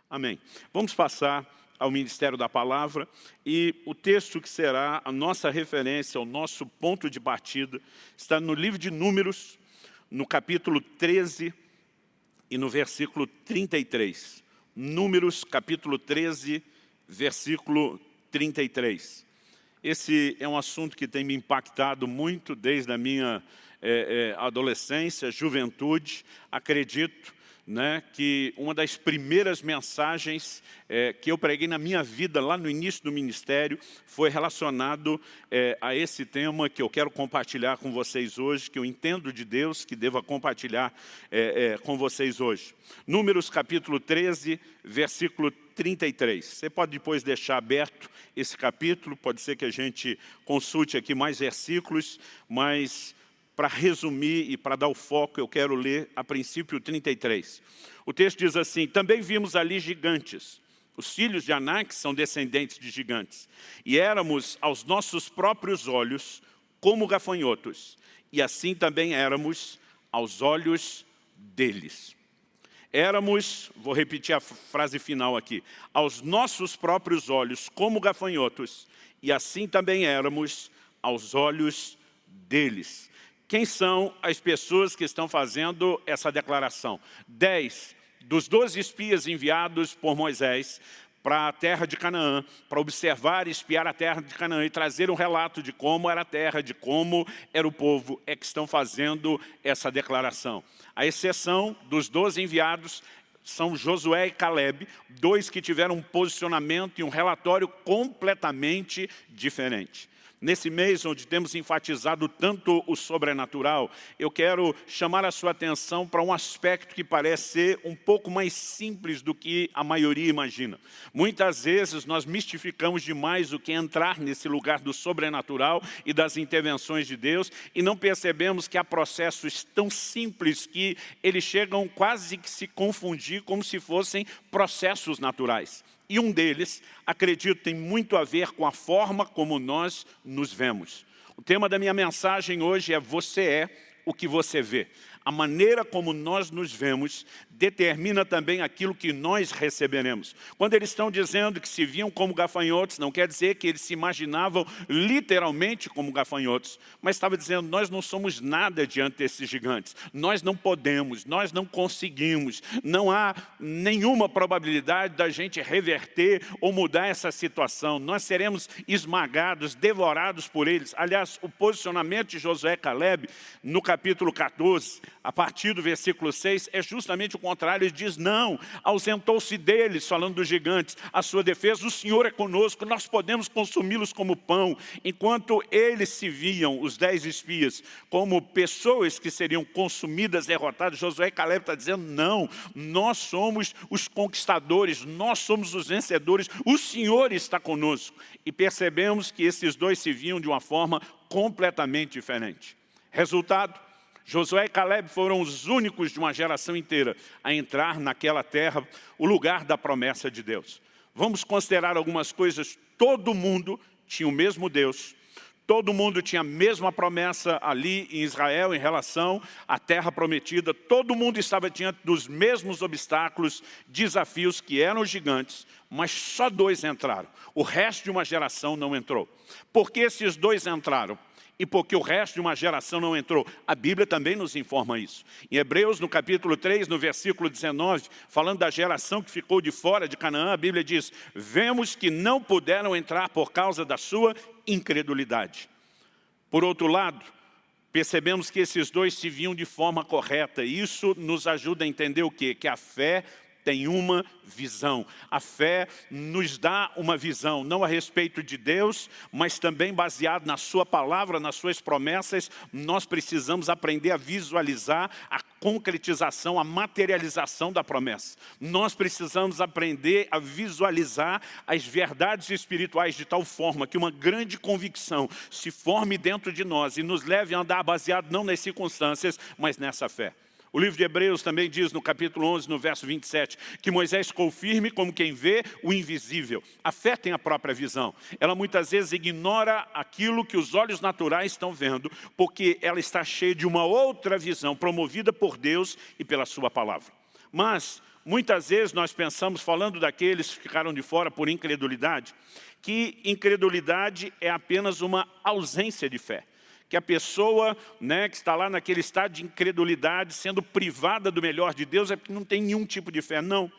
Amém. Vamos passar ao Ministério da Palavra e o texto que será a nossa referência, o nosso ponto de partida, está no livro de Números, no capítulo 13 e no versículo 33. Números, capítulo 13, versículo 33. Esse é um assunto que tem me impactado muito desde a minha adolescência, juventude. Acredito que uma das primeiras mensagens que eu preguei na minha vida, lá no início do ministério, foi relacionado a esse tema que eu quero compartilhar com vocês hoje, que eu entendo de Deus, que devo compartilhar com vocês hoje. Números capítulo 13, versículo 33. Você pode depois deixar aberto esse capítulo, pode ser que a gente consulte aqui mais versículos, mas para resumir e para dar o foco, eu quero ler a princípio 33. O texto diz assim: também vimos ali gigantes. Os filhos de Anak são descendentes de gigantes. E éramos aos nossos próprios olhos como gafanhotos. E assim também éramos aos olhos deles. Éramos, vou repetir a frase final aqui, aos nossos próprios olhos como gafanhotos. E assim também éramos aos olhos deles. Quem são as pessoas que estão fazendo essa declaração? 10 dos 12 espias enviados por Moisés para a terra de Canaã, para observar e espiar a terra de Canaã e trazer um relato de como era a terra, de como era o povo, é que estão fazendo essa declaração. A exceção dos 12 enviados são Josué e Caleb, dois que tiveram um posicionamento e um relatório completamente diferente. Nesse mês, onde temos enfatizado tanto o sobrenatural, eu quero chamar a sua atenção para um aspecto que parece ser um pouco mais simples do que a maioria imagina. Muitas vezes nós mistificamos demais o que é entrar nesse lugar do sobrenatural e das intervenções de Deus e não percebemos que há processos tão simples que eles chegam quase que se confundir como se fossem processos naturais. E um deles, acredito, tem muito a ver com a forma como nós nos vemos. O tema da minha mensagem hoje é: você é o que você vê. A maneira como nós nos vemos determina também aquilo que nós receberemos. Quando eles estão dizendo que se viam como gafanhotos, não quer dizer que eles se imaginavam literalmente como gafanhotos, mas estava dizendo: nós não somos nada diante desses gigantes. Nós não podemos, nós não conseguimos. Não há nenhuma probabilidade da gente reverter ou mudar essa situação. Nós seremos esmagados, devorados por eles. Aliás, o posicionamento de Josué e Caleb, no capítulo 14, a partir do versículo 6, é justamente o contrário. Ele diz: não, ausentou-se deles, falando dos gigantes, a sua defesa, o Senhor é conosco, nós podemos consumi-los como pão. Enquanto eles se viam, os 10 espias, como pessoas que seriam consumidas, derrotadas, Josué e Caleb está dizendo: não, nós somos os conquistadores, nós somos os vencedores, o Senhor está conosco. E percebemos que esses dois se viam de uma forma completamente diferente. Resultado: Josué e Caleb foram os únicos de uma geração inteira a entrar naquela terra, o lugar da promessa de Deus. Vamos considerar algumas coisas. Todo mundo tinha o mesmo Deus, todo mundo tinha a mesma promessa ali em Israel em relação à terra prometida, todo mundo estava diante dos mesmos obstáculos, desafios que eram gigantes, mas só 2 entraram. O resto de uma geração não entrou. Por que esses 2 entraram? E porque o resto de uma geração não entrou? A Bíblia também nos informa isso. Em Hebreus, no capítulo 3, no versículo 19, falando da geração que ficou de fora de Canaã, a Bíblia diz: vemos que não puderam entrar por causa da sua incredulidade. Por outro lado, percebemos que esses 2 se viam de forma correta. E isso nos ajuda a entender o quê? Que a fé tem uma visão. A fé nos dá uma visão, não a respeito de Deus, mas também baseado na sua palavra, nas suas promessas. Nós precisamos aprender a visualizar a concretização, a materialização da promessa. Nós precisamos aprender a visualizar as verdades espirituais de tal forma que uma grande convicção se forme dentro de nós e nos leve a andar baseado não nas circunstâncias, mas nessa fé. O livro de Hebreus também diz no capítulo 11, no verso 27, que Moisés ficou firme como quem vê o invisível. A fé tem a própria visão. Ela muitas vezes ignora aquilo que os olhos naturais estão vendo, porque ela está cheia de uma outra visão, promovida por Deus e pela sua palavra. Mas Muitas vezes nós pensamos, falando daqueles que ficaram de fora por incredulidade, que incredulidade é apenas uma ausência de fé. Que a pessoa, né, que está lá naquele estado de incredulidade, sendo privada do melhor de Deus, é porque não tem nenhum tipo de fé. Não.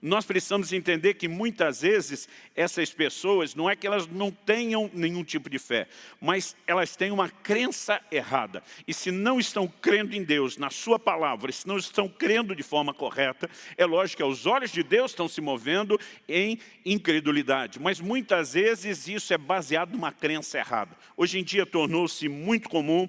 Nós precisamos entender que muitas vezes essas pessoas, não é que elas não tenham nenhum tipo de fé, mas elas têm uma crença errada. E se não estão crendo em Deus, na sua palavra, se não estão crendo de forma correta, é lógico que aos olhos de Deus estão se movendo em incredulidade. Mas muitas vezes isso é baseado numa crença errada. Hoje em dia tornou-se muito comum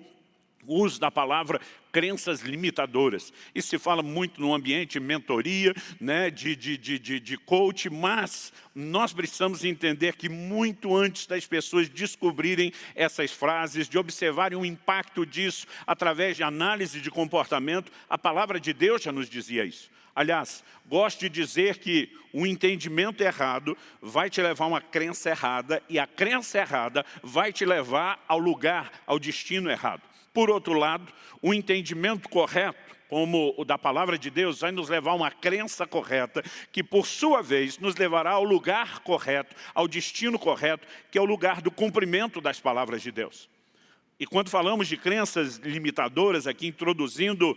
o uso da palavra crenças limitadoras. Isso se fala muito no ambiente de mentoria, né, de coach, mas nós precisamos entender que muito antes das pessoas descobrirem essas frases, de observarem o impacto disso através de análise de comportamento, a palavra de Deus já nos dizia isso. Aliás, gosto de dizer que o entendimento errado vai te levar a uma crença errada e a crença errada vai te levar ao lugar, ao destino errado. Por outro lado, o entendimento correto, como o da palavra de Deus, vai nos levar a uma crença correta, que por sua vez nos levará ao lugar correto, ao destino correto, que é o lugar do cumprimento das palavras de Deus. E quando falamos de crenças limitadoras, aqui introduzindo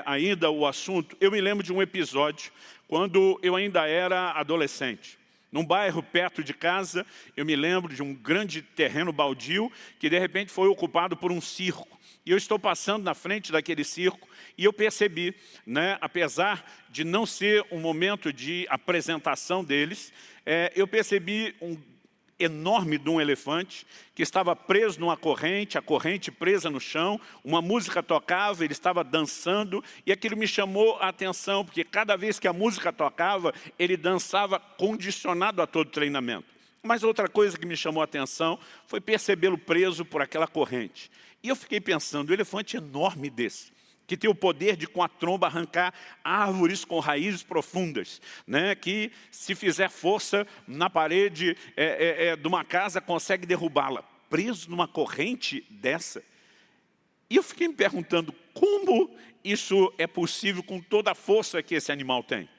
ainda o assunto, eu me lembro de um episódio, quando eu ainda era adolescente. Num bairro perto de casa, eu me lembro de um grande terreno baldio, que de repente foi ocupado por um circo. E eu estou passando na frente daquele circo e eu percebi, né, apesar de não ser um momento de apresentação deles, eu percebi um enorme de um elefante que estava preso numa corrente, a corrente presa no chão, uma música tocava, ele estava dançando e aquilo me chamou a atenção, porque cada vez que a música tocava, ele dançava condicionado a todo treinamento. Mas outra coisa que me chamou a atenção foi percebê-lo preso por aquela corrente. E eu fiquei pensando, um elefante enorme desse, que tem o poder de com a tromba arrancar árvores com raízes profundas, né? Que se fizer força na parede de uma casa consegue derrubá-la, preso numa corrente dessa. E eu fiquei me perguntando como isso é possível com toda a força que esse animal tem.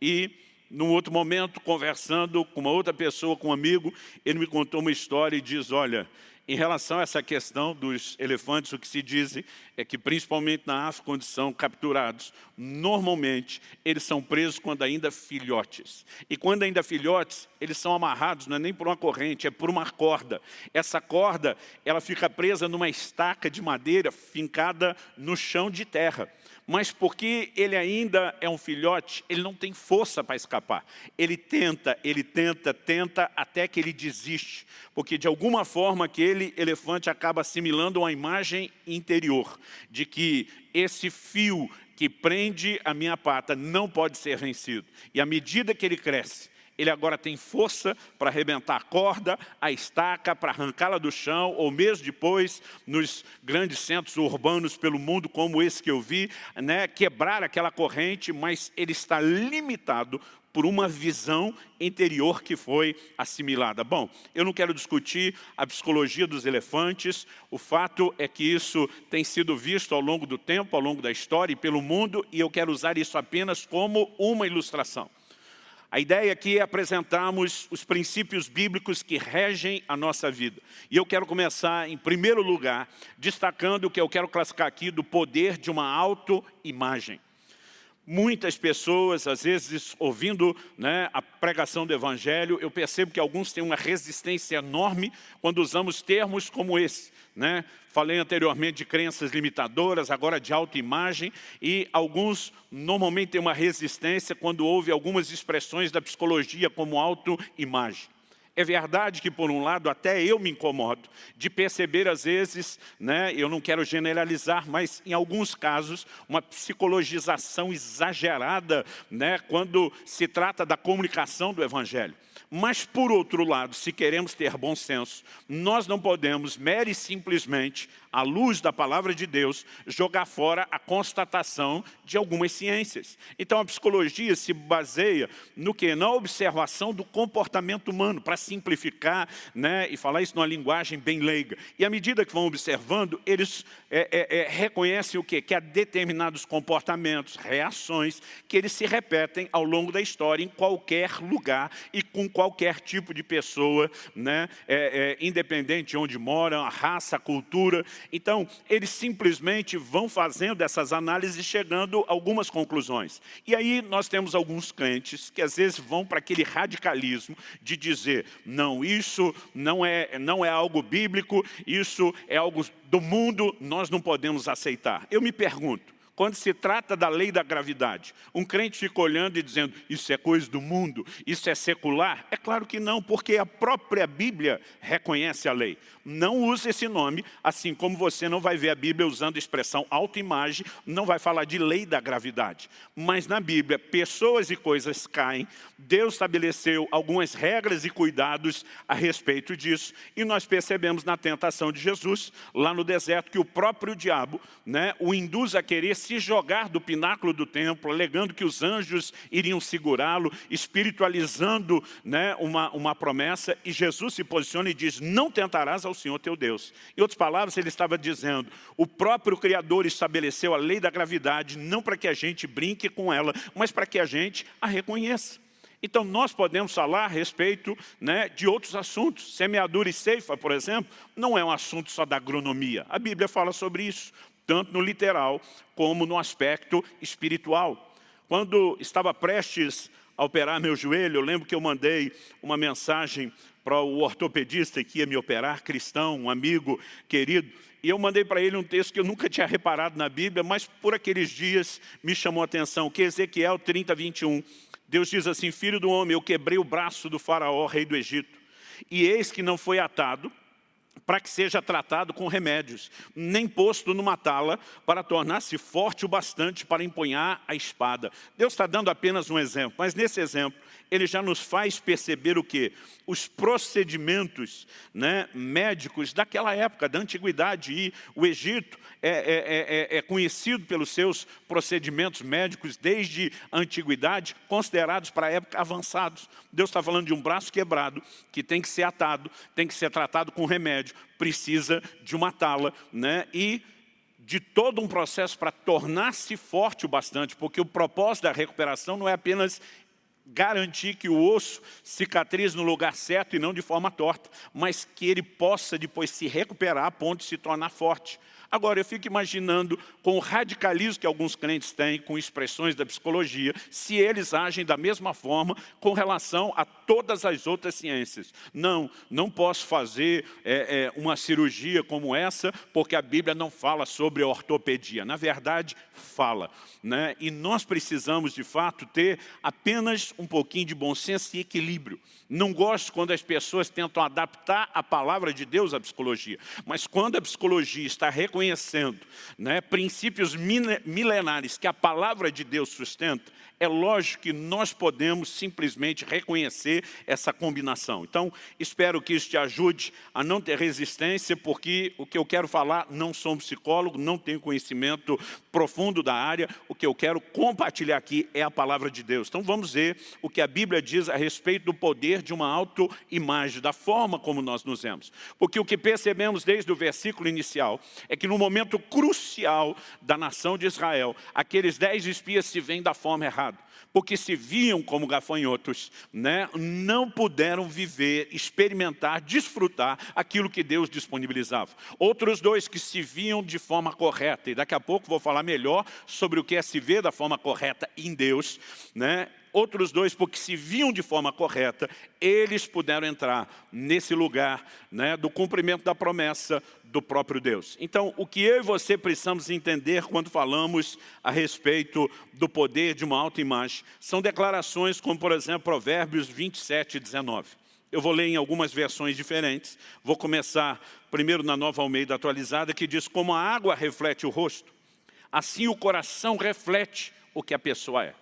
E num outro momento, conversando com uma outra pessoa, com um amigo, ele me contou uma história e diz, olha, em relação a essa questão dos elefantes, o que se diz é que, principalmente na África, quando são capturados, normalmente eles são presos quando ainda filhotes. E quando ainda filhotes, eles são amarrados, não é nem por uma corrente, é por uma corda. Essa corda, ela fica presa numa estaca de madeira fincada no chão de terra. Mas porque ele ainda é um filhote, ele não tem força para escapar. Ele tenta, até que ele desiste. Porque de alguma forma aquele elefante acaba assimilando uma imagem interior de que esse fio que prende a minha pata não pode ser vencido. E à medida que ele cresce, ele agora tem força para arrebentar a corda, a estaca, para arrancá-la do chão, ou mesmo depois, nos grandes centros urbanos pelo mundo, como esse que eu vi, né, quebrar aquela corrente, mas ele está limitado por uma visão interior que foi assimilada. Bom, eu não quero discutir a psicologia dos elefantes, o fato é que isso tem sido visto ao longo do tempo, ao longo da história e pelo mundo, e eu quero usar isso apenas como uma ilustração. A ideia aqui é apresentarmos os princípios bíblicos que regem a nossa vida. E eu quero começar, em primeiro lugar, destacando o que eu quero classificar aqui do poder de uma autoimagem. Muitas pessoas, às vezes, ouvindo, né, a pregação do Evangelho, eu percebo que alguns têm uma resistência enorme quando usamos termos como esse, né? Falei anteriormente de crenças limitadoras, agora de autoimagem, e alguns normalmente têm uma resistência quando ouvem algumas expressões da psicologia como autoimagem. É verdade que, por um lado, até eu me incomodo de perceber, às vezes, né, eu não quero generalizar, mas em alguns casos, uma psicologização exagerada, né, quando se trata da comunicação do Evangelho. Mas, por outro lado, se queremos ter bom senso, nós não podemos, mera e simplesmente, à luz da palavra de Deus, jogar fora a constatação de algumas ciências. Então, a psicologia se baseia no quê? Na observação do comportamento humano, para simplificar, né, e falar isso numa linguagem bem leiga. E à medida que vão observando, eles reconhecem o quê? Que há determinados comportamentos, reações, que eles se repetem ao longo da história, em qualquer lugar e com qualquer tipo de pessoa, né, independente de onde moram, a raça, a cultura. Então, eles simplesmente vão fazendo essas análises e chegando a algumas conclusões. E aí nós temos alguns crentes que às vezes vão para aquele radicalismo de dizer, não, isso não é algo bíblico, isso é algo do mundo, nós não podemos aceitar. Eu me pergunto, quando se trata da lei da gravidade, um crente fica olhando e dizendo, isso é coisa do mundo, isso é secular? É claro que não, porque a própria Bíblia reconhece a lei. Não use esse nome, assim como você não vai ver a Bíblia usando a expressão autoimagem, não vai falar de lei da gravidade. Mas na Bíblia, pessoas e coisas caem, Deus estabeleceu algumas regras e cuidados a respeito disso, e nós percebemos na tentação de Jesus, lá no deserto, que o próprio diabo, né, o induz a querer se jogar do pináculo do templo, alegando que os anjos iriam segurá-lo, espiritualizando, né, uma promessa, e Jesus se posiciona e diz, não tentarás ao Senhor teu Deus. Em outras palavras, ele estava dizendo, o próprio Criador estabeleceu a lei da gravidade, não para que a gente brinque com ela, mas para que a gente a reconheça. Então, nós podemos falar a respeito, né, de outros assuntos. Semeadura e ceifa, por exemplo, não é um assunto só da agronomia. A Bíblia fala sobre isso, tanto no literal como no aspecto espiritual. Quando estava prestes a operar meu joelho, eu lembro que eu mandei uma mensagem para o ortopedista que ia me operar, cristão, um amigo querido, e eu mandei para ele um texto que eu nunca tinha reparado na Bíblia, mas por aqueles dias me chamou a atenção, que é Ezequiel 30, 21. Deus diz assim, filho do homem, eu quebrei o braço do faraó, rei do Egito, e eis que não foi atado, para que seja tratado com remédios, nem posto numa tala, para tornar-se forte o bastante para empunhar a espada. Deus está dando apenas um exemplo, mas nesse exemplo, ele já nos faz perceber o quê? Os procedimentos, né, médicos daquela época, da antiguidade. E o Egito é conhecido pelos seus procedimentos médicos desde a antiguidade, considerados para a época avançados. Deus está falando de um braço quebrado, que tem que ser atado, tem que ser tratado com remédio, precisa de uma tala, né? E de todo um processo para tornar-se forte o bastante, porque o propósito da recuperação não é apenas garantir que o osso cicatrize no lugar certo e não de forma torta, mas que ele possa depois se recuperar a ponto de se tornar forte. Agora, eu fico imaginando, com o radicalismo que alguns crentes têm, com expressões da psicologia, se eles agem da mesma forma com relação a todas as outras ciências. Não posso fazer uma cirurgia como essa, porque a Bíblia não fala sobre ortopedia. Na verdade, fala, né? E nós precisamos, de fato, ter apenas um pouquinho de bom senso e equilíbrio. Não gosto quando as pessoas tentam adaptar a palavra de Deus à psicologia, mas quando a psicologia está reconhecendo, né, princípios milenares que a palavra de Deus sustenta, é lógico que nós podemos simplesmente reconhecer essa combinação. Então, espero que isso te ajude a não ter resistência, porque o que eu quero falar, não sou um psicólogo, não tenho conhecimento profundo da área, o que eu quero compartilhar aqui é a palavra de Deus. Então, vamos ver o que a Bíblia diz a respeito do poder de uma autoimagem, da forma como nós nos vemos. Porque o que percebemos desde o versículo inicial é que no momento crucial da nação de Israel, aqueles 10 espias se veem da forma errada. Porque se viam como gafanhotos, né, não puderam viver, experimentar, desfrutar aquilo que Deus disponibilizava. Outros 2 que se viam de forma correta, e daqui a pouco vou falar melhor sobre o que é se ver da forma correta em Deus, né? Outros 2, porque se viam de forma correta, eles puderam entrar nesse lugar, né, do cumprimento da promessa do próprio Deus. Então, o que eu e você precisamos entender quando falamos a respeito do poder de uma autoimagem, são declarações como, por exemplo, Provérbios 27, 19. Eu vou ler em algumas versões diferentes. Vou começar primeiro na Nova Almeida Atualizada, que diz, como a água reflete o rosto, assim o coração reflete o que a pessoa é.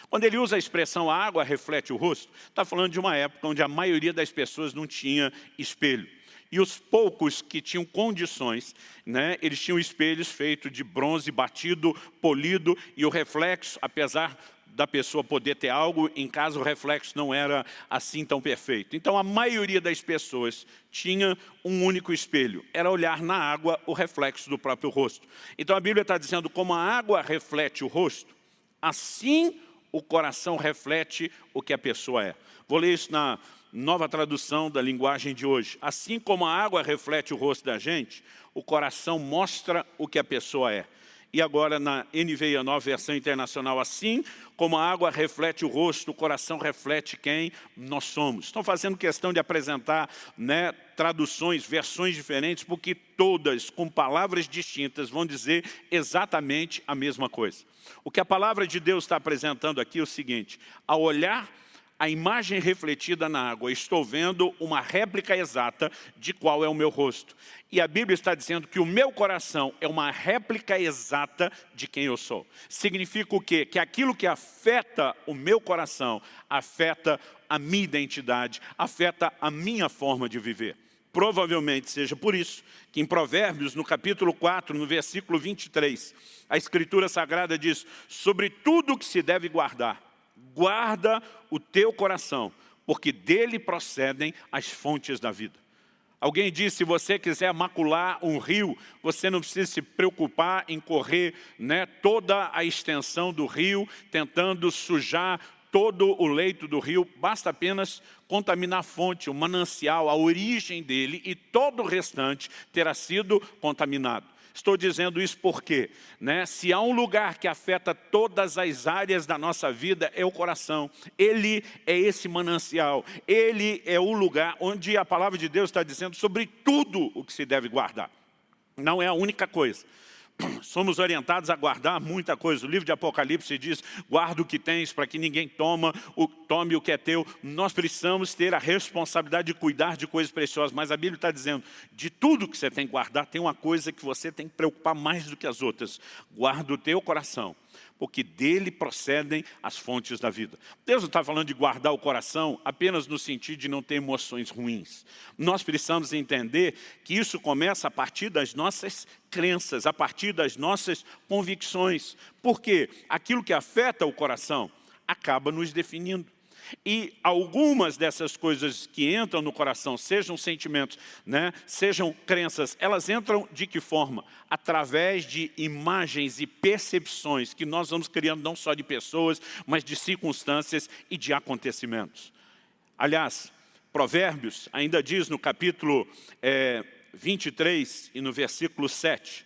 Quando ele usa a expressão a água reflete o rosto, está falando de uma época onde a maioria das pessoas não tinha espelho. E os poucos que tinham condições, né, eles tinham espelhos feitos de bronze batido, polido, e o reflexo, apesar da pessoa poder ter algo em casa o reflexo não era assim tão perfeito. Então a maioria das pessoas tinha um único espelho, era olhar na água o reflexo do próprio rosto. Então a Bíblia está dizendo, como a água reflete o rosto, assim o coração reflete o que a pessoa é. Vou ler isso na nova tradução da linguagem de hoje. Assim como a água reflete o rosto da gente, o coração mostra o que a pessoa é. E agora na NVI, a nova versão internacional, assim como a água reflete o rosto, o coração reflete quem nós somos. Estão fazendo questão de apresentar, né, traduções, versões diferentes, porque todas, com palavras distintas, vão dizer exatamente a mesma coisa. O que a palavra de Deus está apresentando aqui é o seguinte: ao olhar a imagem refletida na água, estou vendo uma réplica exata de qual é o meu rosto. E a Bíblia está dizendo que o meu coração é uma réplica exata de quem eu sou. Significa o quê? Que aquilo que afeta o meu coração, afeta a minha identidade, afeta a minha forma de viver. Provavelmente seja por isso que em Provérbios, no capítulo 4, no versículo 23, a Escritura Sagrada diz, sobre tudo o que se deve guardar, guarda o teu coração, porque dele procedem as fontes da vida. Alguém disse, se você quiser macular um rio, você não precisa se preocupar em correr, né, toda a extensão do rio, tentando sujar todo o leito do rio, basta apenas contaminar a fonte, o manancial, a origem dele, e todo o restante terá sido contaminado. Estou dizendo isso porque, né, se há um lugar que afeta todas as áreas da nossa vida, é o coração. Ele é esse manancial, ele é o lugar onde a palavra de Deus está dizendo sobre tudo o que se deve guardar. Não é a única coisa. Somos orientados a guardar muita coisa. O livro de Apocalipse diz, guarda o que tens para que ninguém tome o que é teu. Nós precisamos ter a responsabilidade de cuidar de coisas preciosas, mas a Bíblia está dizendo, de tudo que você tem que guardar, tem uma coisa que você tem que preocupar mais do que as outras. Guarda o teu coração, porque dele procedem as fontes da vida. Deus não está falando de guardar o coração apenas no sentido de não ter emoções ruins. Nós precisamos entender que isso começa a partir das nossas crenças, a partir das nossas convicções. Porque aquilo que afeta o coração acaba nos definindo. E algumas dessas coisas que entram no coração, sejam sentimentos, né, sejam crenças, elas entram de que forma? Através de imagens e percepções que nós vamos criando não só de pessoas, mas de circunstâncias e de acontecimentos. Aliás, Provérbios ainda diz no capítulo 23 e no versículo 7,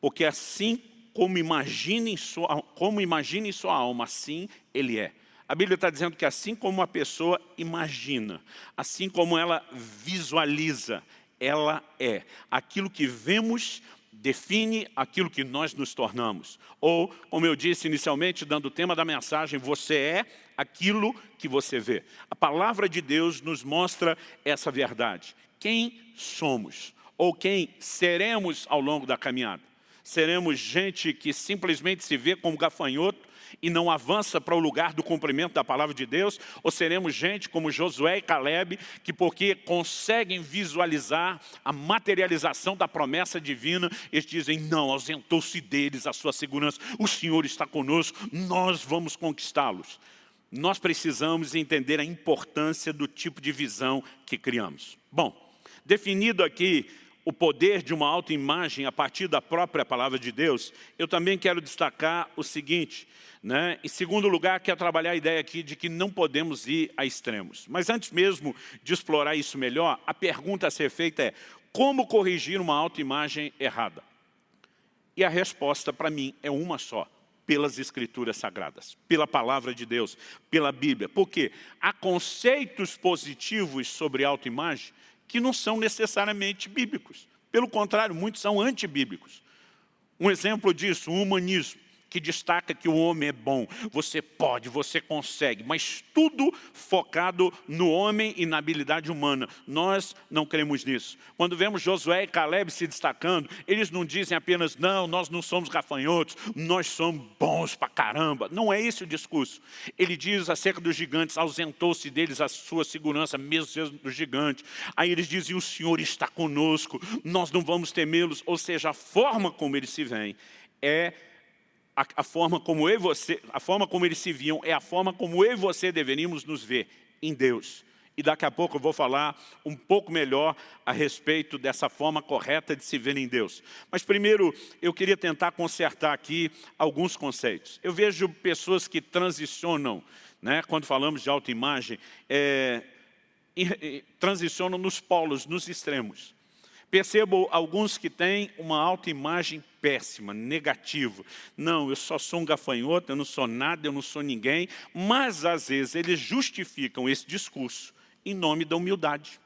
porque assim como imagina em sua alma, assim ele é. A Bíblia está dizendo que assim como uma pessoa imagina, assim como ela visualiza, ela é. Aquilo que vemos define aquilo que nós nos tornamos. Ou, como eu disse inicialmente, dando o tema da mensagem, você é aquilo que você vê. A palavra de Deus nos mostra essa verdade. Quem somos? Ou quem seremos ao longo da caminhada? Seremos gente que simplesmente se vê como gafanhoto e não avança para o lugar do cumprimento da palavra de Deus? Ou seremos gente como Josué e Caleb, que porque conseguem visualizar a materialização da promessa divina, eles dizem, não, ausentou-se deles a sua segurança, o Senhor está conosco, nós vamos conquistá-los. Nós precisamos entender a importância do tipo de visão que criamos. Bom, definido aqui o poder de uma autoimagem a partir da própria palavra de Deus, eu também quero destacar o seguinte, né? Em segundo lugar, quero trabalhar a ideia aqui de que não podemos ir a extremos. Mas antes mesmo de explorar isso melhor, a pergunta a ser feita é, como corrigir uma autoimagem errada? E a resposta para mim é uma só, pelas Escrituras Sagradas, pela palavra de Deus, pela Bíblia. Porque há conceitos positivos sobre autoimagem que não são necessariamente bíblicos. Pelo contrário, muitos são antibíblicos. Um exemplo disso, o humanismo, que destaca que o homem é bom. Você pode, você consegue, mas tudo focado no homem e na habilidade humana. Nós não cremos nisso. Quando vemos Josué e Caleb se destacando, eles não dizem apenas, não, nós não somos gafanhotos, nós somos bons pra caramba. Não é esse o discurso. Ele diz acerca dos gigantes, ausentou-se deles a sua segurança, mesmo sendo do gigante. Aí eles dizem, o Senhor está conosco, nós não vamos temê-los. Ou seja, a forma como eles se veem é a forma como eu e você, a forma como eles se viam, é a forma como eu e você deveríamos nos ver em Deus. E daqui a pouco eu vou falar um pouco melhor a respeito dessa forma correta de se ver em Deus. Mas primeiro eu queria tentar consertar aqui alguns conceitos. Eu vejo pessoas que transicionam, né, quando falamos de autoimagem, transicionam nos polos, nos extremos. Percebo alguns que têm uma autoimagem péssima, negativa. Não, eu só sou um gafanhoto, eu não sou nada, eu não sou ninguém. Mas, às vezes, eles justificam esse discurso em nome da humildade.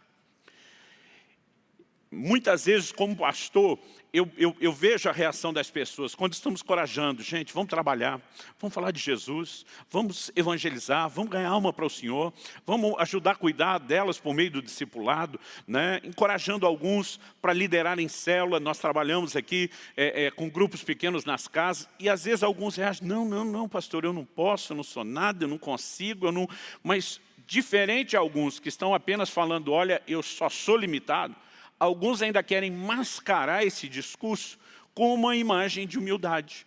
Muitas vezes, como pastor, eu vejo a reação das pessoas quando estamos corajando. Gente, vamos trabalhar, vamos falar de Jesus, vamos evangelizar, vamos ganhar alma para o Senhor, vamos ajudar a cuidar delas por meio do discipulado, né? Encorajando alguns para liderar em célula. Nós trabalhamos aqui com grupos pequenos nas casas e às vezes alguns reagem, não, pastor, eu não posso, eu não sou nada, eu não consigo, eu não... Mas diferente de alguns que estão apenas falando, olha, eu só sou limitado, alguns ainda querem mascarar esse discurso com uma imagem de humildade,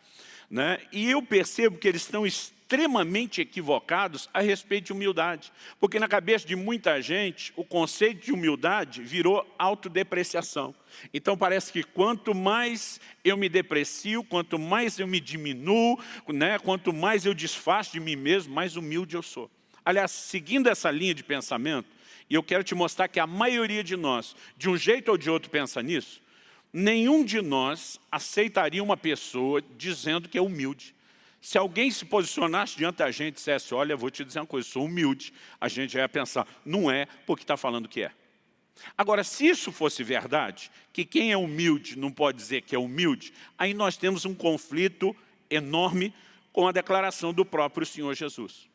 né? E eu percebo que eles estão extremamente equivocados a respeito de humildade. Porque na cabeça de muita gente, o conceito de humildade virou autodepreciação. Então parece que quanto mais eu me deprecio, quanto mais eu me diminuo, né? Quanto mais eu desfaço de mim mesmo, mais humilde eu sou. Aliás, seguindo essa linha de pensamento, e eu quero te mostrar que a maioria de nós, de um jeito ou de outro, pensa nisso. Nenhum de nós aceitaria uma pessoa dizendo que é humilde. Se alguém se posicionasse diante da gente e dissesse, olha, vou te dizer uma coisa, sou humilde, a gente já ia pensar, não é porque está falando que é. Agora, se isso fosse verdade, que quem é humilde não pode dizer que é humilde, aí nós temos um conflito enorme com a declaração do próprio Senhor Jesus.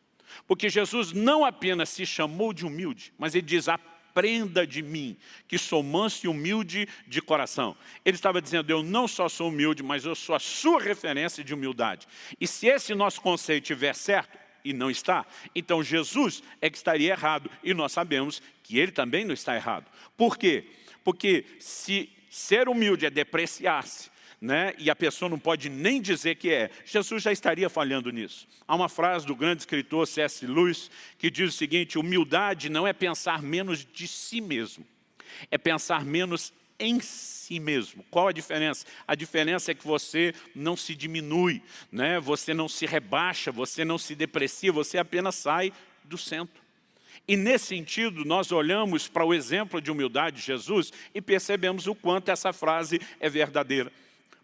Porque Jesus não apenas se chamou de humilde, mas ele diz, aprenda de mim, que sou manso e humilde de coração. Ele estava dizendo, eu não só sou humilde, mas eu sou a sua referência de humildade. E se esse nosso conceito estiver certo, e não está, então Jesus é que estaria errado. E nós sabemos que ele também não está errado. Por quê? Porque se ser humilde é depreciar-se, né? E a pessoa não pode nem dizer que é, Jesus já estaria falhando nisso. Há uma frase do grande escritor C.S. Lewis que diz o seguinte, humildade não é pensar menos de si mesmo, é pensar menos em si mesmo. Qual a diferença? A diferença é que você não se diminui, né? Você não se rebaixa, você não se deprecia, você apenas sai do centro. E nesse sentido, nós olhamos para o exemplo de humildade de Jesus e percebemos o quanto essa frase é verdadeira.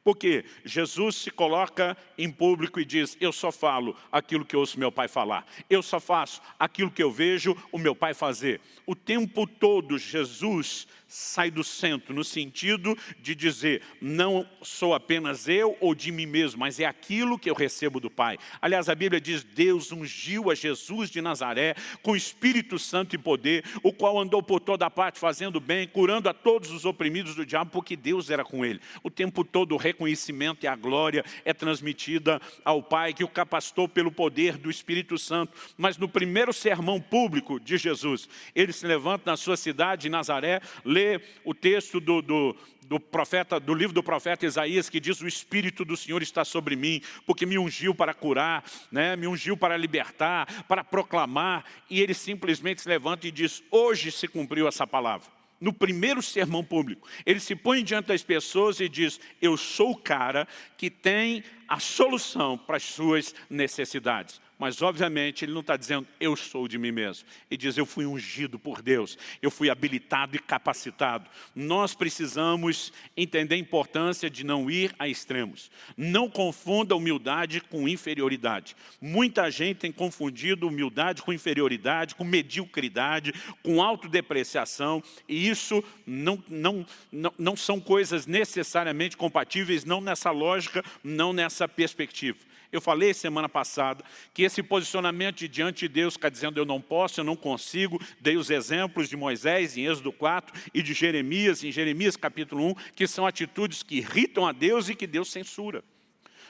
Porque Jesus se coloca em público e diz, eu só falo aquilo que ouço meu pai falar. Eu só faço aquilo que eu vejo o meu pai fazer. O tempo todo Jesus sai do centro, no sentido de dizer, não sou apenas eu ou de mim mesmo, mas é aquilo que eu recebo do Pai. Aliás, a Bíblia diz, Deus ungiu a Jesus de Nazaré com Espírito Santo e poder, o qual andou por toda parte fazendo bem, curando a todos os oprimidos do diabo, porque Deus era com ele. O tempo todo o reconhecimento e a glória é transmitida ao Pai, que o capacitou pelo poder do Espírito Santo. Mas no primeiro sermão público de Jesus, ele se levanta na sua cidade, Nazaré, lê o texto do livro do profeta Isaías, que diz, o Espírito do Senhor está sobre mim, porque me ungiu para curar, né? Me ungiu para libertar, para proclamar, e ele simplesmente se levanta e diz, hoje se cumpriu essa palavra. No primeiro sermão público, ele se põe diante das pessoas e diz, eu sou o cara que tem a solução para as suas necessidades. Mas, obviamente, ele não está dizendo, eu sou de mim mesmo. Ele diz, eu fui ungido por Deus, eu fui habilitado e capacitado. Nós precisamos entender a importância de não ir a extremos. Não confunda humildade com inferioridade. Muita gente tem confundido humildade com inferioridade, com mediocridade, com autodepreciação. E isso não são coisas necessariamente compatíveis, não nessa lógica, não nessa perspectiva. Eu falei semana passada que esse posicionamento de diante de Deus fica dizendo eu não posso, eu não consigo. Dei os exemplos de Moisés em Êxodo 4 e de Jeremias, em Jeremias capítulo 1, que são atitudes que irritam a Deus e que Deus censura.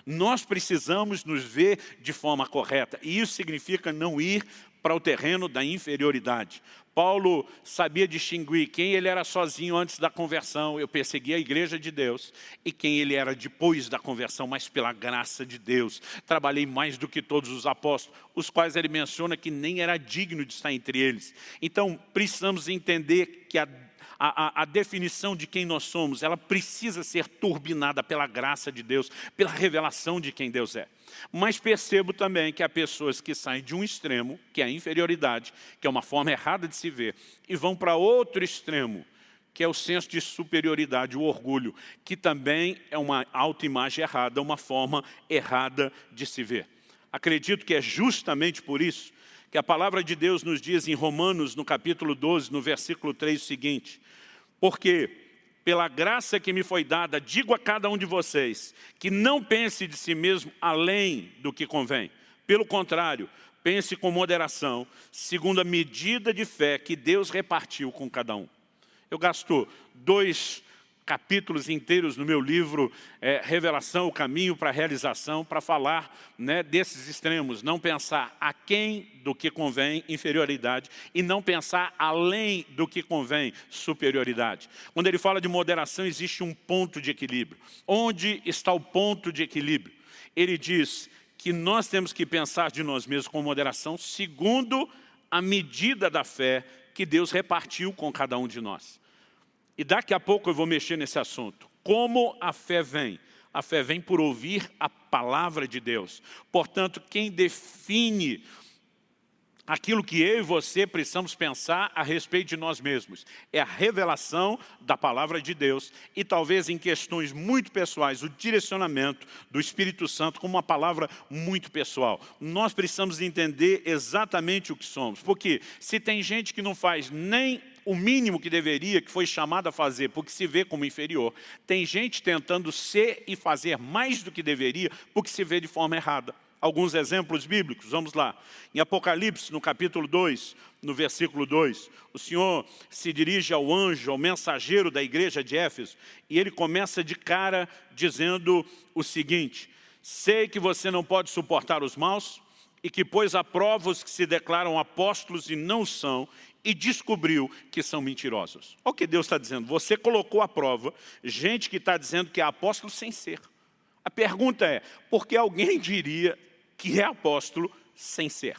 Nós precisamos nos ver de forma correta. E isso significa não ir para o terreno da inferioridade. Paulo sabia distinguir quem ele era sozinho antes da conversão, eu persegui a igreja de Deus, e quem ele era depois da conversão, mas pela graça de Deus. Trabalhei mais do que todos os apóstolos, os quais ele menciona que nem era digno de estar entre eles. Então, precisamos entender que a definição de quem nós somos, ela precisa ser turbinada pela graça de Deus, pela revelação de quem Deus é. Mas percebo também que há pessoas que saem de um extremo, que é a inferioridade, que é uma forma errada de se ver, e vão para outro extremo, que é o senso de superioridade, o orgulho, que também é uma autoimagem errada, uma forma errada de se ver. Acredito que é justamente por isso que a palavra de Deus nos diz em Romanos, no capítulo 12, no versículo 3, o seguinte: porque pela graça que me foi dada, digo a cada um de vocês, que não pense de si mesmo além do que convém. Pelo contrário, pense com moderação, segundo a medida de fé que Deus repartiu com cada um. Eu gasto 2 capítulos inteiros no meu livro Revelação, o caminho para a realização, para falar, né, desses extremos. Não pensar aquém do que convém, inferioridade, e não pensar além do que convém, superioridade. Quando ele fala de moderação, existe um ponto de equilíbrio. Onde está o ponto de equilíbrio? Ele diz que nós temos que pensar de nós mesmos com moderação, segundo a medida da fé que Deus repartiu com cada um de nós. E daqui a pouco eu vou mexer nesse assunto. Como a fé vem? A fé vem por ouvir a palavra de Deus. Portanto, quem define aquilo que eu e você precisamos pensar a respeito de nós mesmos é a revelação da palavra de Deus e talvez em questões muito pessoais, o direcionamento do Espírito Santo como uma palavra muito pessoal. Nós precisamos entender exatamente o que somos, porque se tem gente que não faz nem o mínimo que deveria, que foi chamado a fazer, porque se vê como inferior. Tem gente tentando ser e fazer mais do que deveria, porque se vê de forma errada. Alguns exemplos bíblicos, vamos lá. Em Apocalipse, no capítulo 2, no versículo 2, o Senhor se dirige ao anjo, ao mensageiro da igreja de Éfeso, e ele começa de cara dizendo o seguinte: sei que você não pode suportar os maus, e que pôs à prova os que se declaram apóstolos e não são, e descobriu que são mentirosos. Olha o que Deus está dizendo. Você colocou à prova gente que está dizendo que é apóstolo sem ser. A pergunta é, por que alguém diria que é apóstolo sem ser?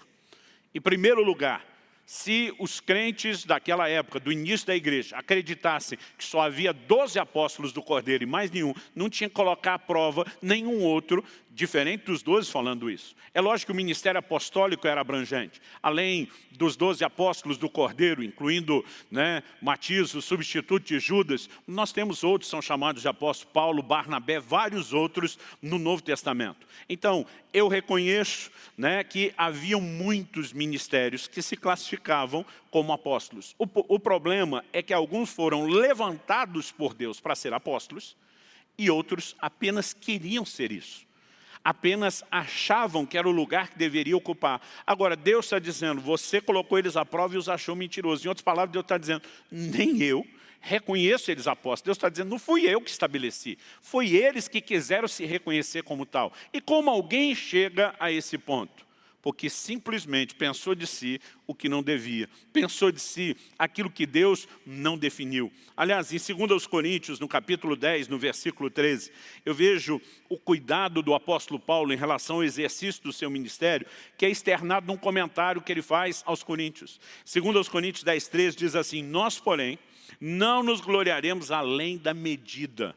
Em primeiro lugar, se os crentes daquela época, do início da igreja, acreditassem que só havia 12 apóstolos do Cordeiro e mais nenhum, não tinha que colocar à prova nenhum outro, diferente dos 12 falando isso. É lógico que o ministério apostólico era abrangente. Além dos 12 apóstolos do Cordeiro, incluindo, né, Matias, o substituto de Judas, nós temos outros, são chamados de apóstolos, Paulo, Barnabé, vários outros no Novo Testamento. Então, eu reconheço, né, que haviam muitos ministérios que se classificavam como apóstolos. O problema é que alguns foram levantados por Deus para ser apóstolos e outros apenas queriam ser isso. Apenas achavam que era o lugar que deveria ocupar. Agora, Deus está dizendo, você colocou eles à prova e os achou mentirosos. Em outras palavras, Deus está dizendo, nem eu reconheço eles apóstolos. Deus está dizendo, não fui eu que estabeleci. Foi eles que quiseram se reconhecer como tal. E como alguém chega a esse ponto? Porque simplesmente pensou de si o que não devia. Pensou de si aquilo que Deus não definiu. Aliás, em 2 Coríntios, no capítulo 10, no versículo 13, eu vejo o cuidado do apóstolo Paulo em relação ao exercício do seu ministério, que é externado num comentário que ele faz aos Coríntios. 2 Coríntios 10, 13 diz assim, nós, porém, não nos gloriaremos além da medida,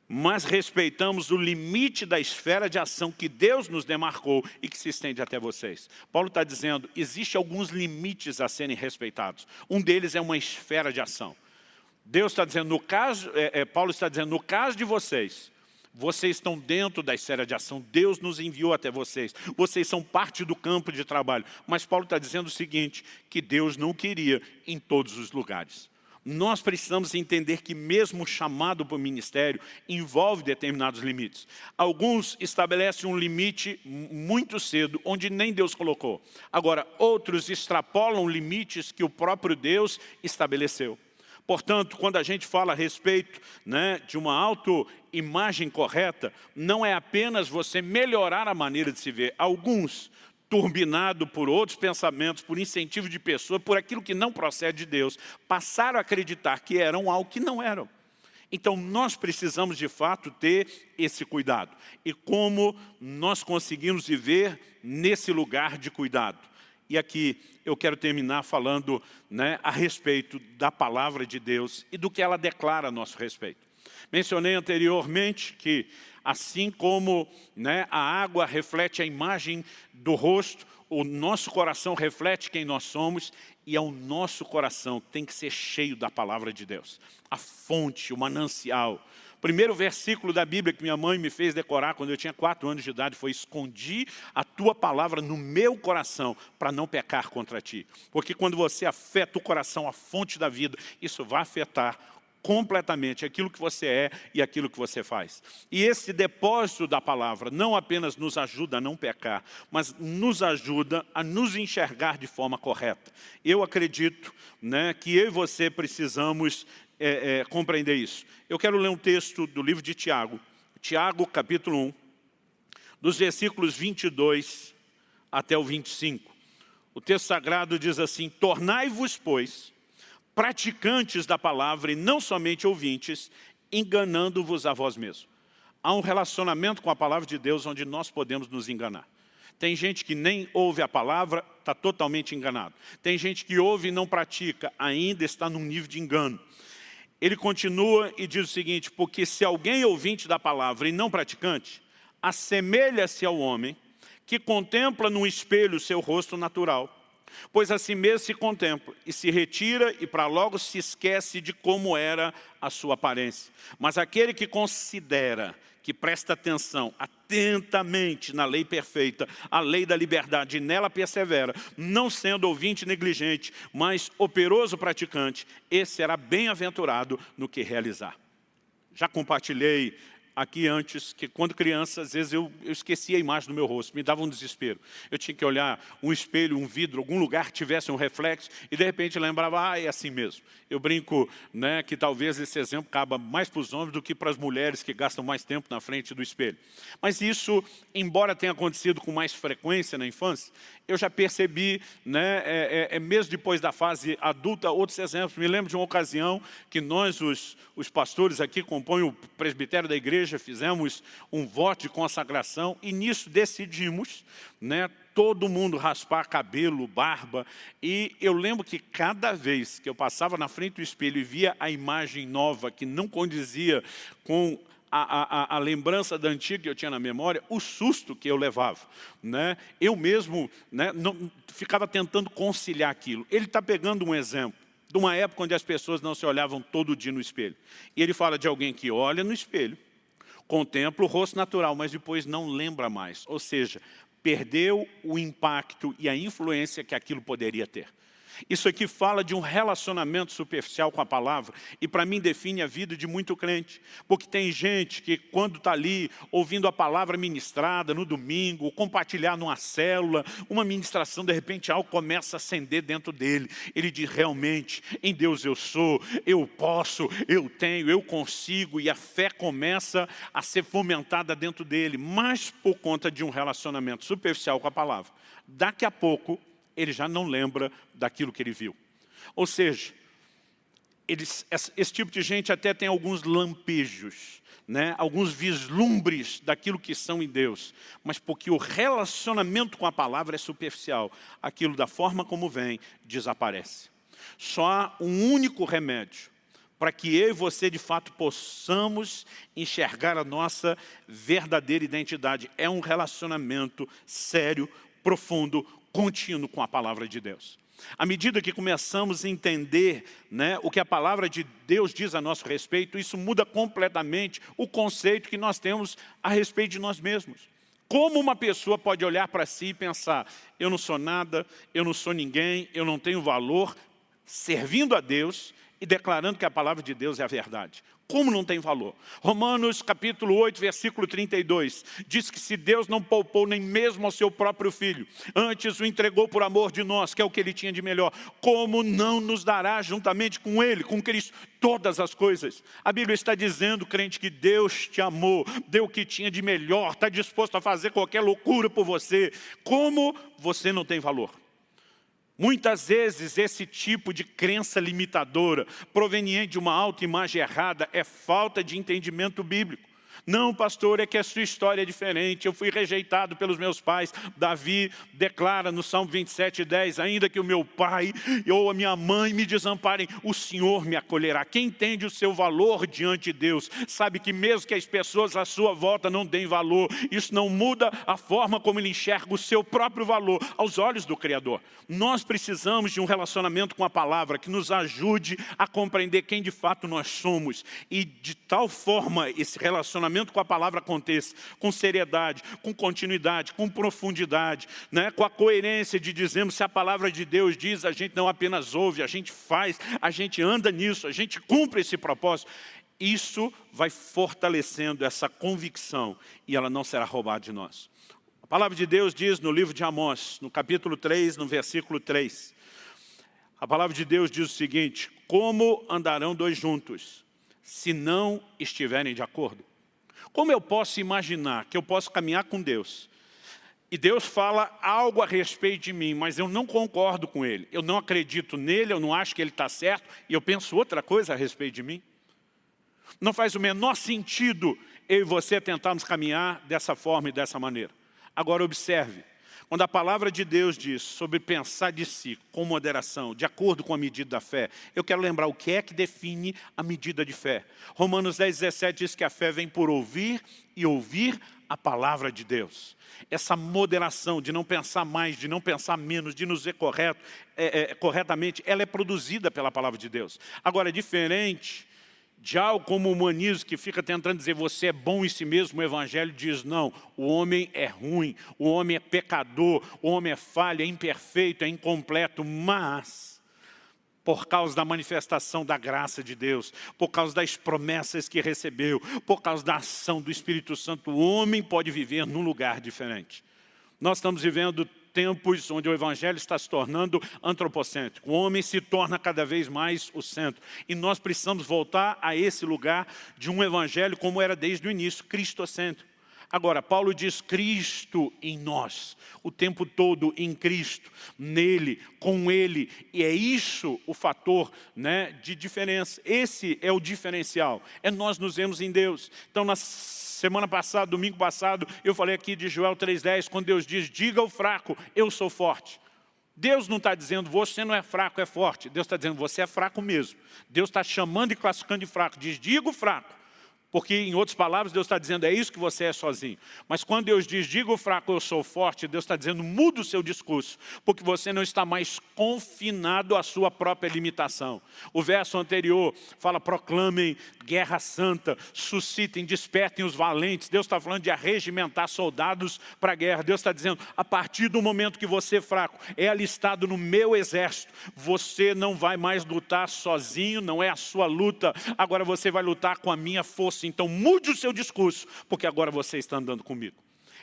mas respeitamos o limite da esfera de ação que Deus nos demarcou e que se estende até vocês. Paulo está dizendo, existem alguns limites a serem respeitados. Um deles é uma esfera de ação. Deus está dizendo, Paulo está dizendo, no caso de vocês, vocês estão dentro da esfera de ação, Deus nos enviou até vocês, vocês são parte do campo de trabalho. Mas Paulo está dizendo o seguinte, que Deus não queria em todos os lugares. Nós precisamos entender que mesmo o chamado para o ministério envolve determinados limites. Alguns estabelecem um limite muito cedo, onde nem Deus colocou. Agora, outros extrapolam limites que o próprio Deus estabeleceu. Portanto, quando a gente fala a respeito, né, de uma autoimagem correta, não é apenas você melhorar a maneira de se ver. Alguns turbinado por outros pensamentos, por incentivo de pessoas, por aquilo que não procede de Deus, passaram a acreditar que eram algo que não eram. Então, nós precisamos, de fato, ter esse cuidado. E como nós conseguimos viver nesse lugar de cuidado? E aqui eu quero terminar falando, né, a respeito da palavra de Deus e do que ela declara a nosso respeito. Mencionei anteriormente que, assim como, né, a água reflete a imagem do rosto, o nosso coração reflete quem nós somos, e é o nosso coração que tem que ser cheio da palavra de Deus. A fonte, o manancial. O primeiro versículo da Bíblia que minha mãe me fez decorar quando eu tinha 4 anos de idade foi: escondi a tua palavra no meu coração para não pecar contra ti. Porque quando você afeta o coração, a fonte da vida, isso vai afetar completamente aquilo que você é e aquilo que você faz. E esse depósito da palavra não apenas nos ajuda a não pecar, mas nos ajuda a nos enxergar de forma correta. Eu acredito, né, que eu e você precisamos compreender isso. Eu quero ler um texto do livro de Tiago, Tiago capítulo 1, dos versículos 22 até o 25. O texto sagrado diz assim: tornai-vos, pois, praticantes da palavra e não somente ouvintes, enganando-vos a vós mesmos. Há um relacionamento com a palavra de Deus onde nós podemos nos enganar. Tem gente que nem ouve a palavra, está totalmente enganado. Tem gente que ouve e não pratica, ainda está num nível de engano. Ele continua e diz o seguinte: porque se alguém é ouvinte da palavra e não praticante, assemelha-se ao homem que contempla num espelho o seu rosto natural, pois assim mesmo se contempla e se retira e para logo se esquece de como era a sua aparência. Mas aquele que considera, que presta atenção atentamente na lei perfeita, a lei da liberdade, e nela persevera, não sendo ouvinte negligente, mas operoso praticante, esse será bem-aventurado no que realizar. Já compartilhei aqui antes, que quando criança, às vezes eu esquecia a imagem do meu rosto, me dava um desespero. Eu tinha que olhar um espelho, um vidro, algum lugar que tivesse um reflexo, e de repente lembrava, é assim mesmo. Eu brinco, né, que talvez esse exemplo caba mais para os homens do que para as mulheres que gastam mais tempo na frente do espelho. Mas isso, embora tenha acontecido com mais frequência na infância, eu já percebi, né, mesmo depois da fase adulta, outros exemplos. Me lembro de uma ocasião que nós, os pastores aqui, compõem o presbitério da igreja, fizemos um voto de consagração e nisso decidimos, né, todo mundo raspar cabelo, barba. E eu lembro que cada vez que eu passava na frente do espelho e via a imagem nova que não condizia com a lembrança da antiga que eu tinha na memória, o susto que eu levava, né? Eu mesmo, né, não, ficava tentando conciliar aquilo. Ele está pegando um exemplo de uma época onde as pessoas não se olhavam todo dia no espelho. E ele fala de alguém que olha no espelho, contempla o rosto natural, mas depois não lembra mais. Ou seja, perdeu o impacto e a influência que aquilo poderia ter. Isso aqui fala de um relacionamento superficial com a palavra e para mim define a vida de muito crente. Porque tem gente que quando está ali ouvindo a palavra ministrada no domingo, compartilhar numa célula, uma ministração, de repente algo começa a acender dentro dele. Ele diz, realmente, em Deus eu sou, eu posso, eu tenho, eu consigo, e a fé começa a ser fomentada dentro dele, mas por conta de um relacionamento superficial com a palavra. Daqui a pouco, ele já não lembra daquilo que ele viu. Ou seja, esse tipo de gente até tem alguns lampejos, né? Alguns vislumbres daquilo que são em Deus, mas porque o relacionamento com a palavra é superficial, aquilo da forma como vem, desaparece. Só há um único remédio para que eu e você de fato possamos enxergar a nossa verdadeira identidade. É um relacionamento sério, profundo, contínuo com a palavra de Deus. À medida que começamos a entender, né, o que a palavra de Deus diz a nosso respeito, isso muda completamente o conceito que nós temos a respeito de nós mesmos. Como uma pessoa pode olhar para si e pensar, eu não sou nada, eu não sou ninguém, eu não tenho valor, servindo a Deus, e declarando que a palavra de Deus é a verdade. Como não tem valor? Romanos capítulo 8, versículo 32, diz que se Deus não poupou nem mesmo ao seu próprio Filho, antes o entregou por amor de nós, que é o que Ele tinha de melhor, como não nos dará juntamente com Ele, com Cristo, todas as coisas? A Bíblia está dizendo, crente, que Deus te amou, deu o que tinha de melhor, está disposto a fazer qualquer loucura por você. Como você não tem valor? Muitas vezes esse tipo de crença limitadora, proveniente de uma autoimagem errada, é falta de entendimento bíblico. Não, pastor, é que a sua história é diferente, eu fui rejeitado pelos meus pais. Davi declara no Salmo 27:10, ainda que o meu pai ou a minha mãe me desamparem, o Senhor me acolherá. Quem entende o seu valor diante de Deus, sabe que mesmo que as pessoas à sua volta não deem valor, isso não muda a forma como ele enxerga o seu próprio valor aos olhos do Criador. Nós precisamos de um relacionamento com a palavra que nos ajude a compreender quem de fato nós somos. E de tal forma esse relacionamento com a palavra aconteça, com seriedade, com continuidade, com profundidade, né? Com a coerência de dizermos, se a palavra de Deus diz, a gente não apenas ouve, a gente faz, a gente anda nisso, a gente cumpre esse propósito. Isso vai fortalecendo essa convicção e ela não será roubada de nós. A palavra de Deus diz no livro de Amós, no capítulo 3, no versículo 3, a palavra de Deus diz o seguinte: como andarão dois juntos, se não estiverem de acordo? Como eu posso imaginar que eu posso caminhar com Deus e Deus fala algo a respeito de mim, mas eu não concordo com Ele, eu não acredito nele, eu não acho que Ele está certo e eu penso outra coisa a respeito de mim? Não faz o menor sentido eu e você tentarmos caminhar dessa forma e dessa maneira. Agora observe, quando a palavra de Deus diz sobre pensar de si com moderação, de acordo com a medida da fé, eu quero lembrar o que é que define a medida de fé. Romanos 10:17 diz que a fé vem por ouvir e ouvir a palavra de Deus. Essa moderação de não pensar mais, de não pensar menos, de nos ver corretamente, ela é produzida pela palavra de Deus. Agora, diferente de algo como o humanismo que fica tentando dizer você é bom em si mesmo, o Evangelho diz não, o homem é ruim, o homem é pecador, o homem é falho, é imperfeito, é incompleto, mas por causa da manifestação da graça de Deus, por causa das promessas que recebeu, por causa da ação do Espírito Santo, o homem pode viver num lugar diferente. Nós estamos vivendo tempos onde o Evangelho está se tornando antropocêntrico. O homem se torna cada vez mais o centro. E nós precisamos voltar a esse lugar de um Evangelho como era desde o início, cristocêntrico. Agora, Paulo diz Cristo em nós, o tempo todo em Cristo, nele, com Ele. E é isso o fator, né, de diferença. Esse é o diferencial, é nós nos vemos em Deus. Então, na semana passada, domingo passado, eu falei aqui de Joel 3:10, quando Deus diz, diga ao fraco, eu sou forte. Deus não está dizendo, você não é fraco, é forte. Deus está dizendo, você é fraco mesmo. Deus está chamando e classificando de fraco, diz, diga o fraco. Porque, em outras palavras, Deus está dizendo, é isso que você é sozinho. Mas quando Deus diz, diga o fraco, eu sou forte, Deus está dizendo, muda o seu discurso, porque você não está mais confinado à sua própria limitação. O verso anterior fala, proclamem guerra santa, suscitem, despertem os valentes. Deus está falando de arregimentar soldados para a guerra. Deus está dizendo, a partir do momento que você é fraco, é alistado no meu exército, você não vai mais lutar sozinho, não é a sua luta, agora você vai lutar com a minha força. Então mude o seu discurso, porque agora você está andando comigo.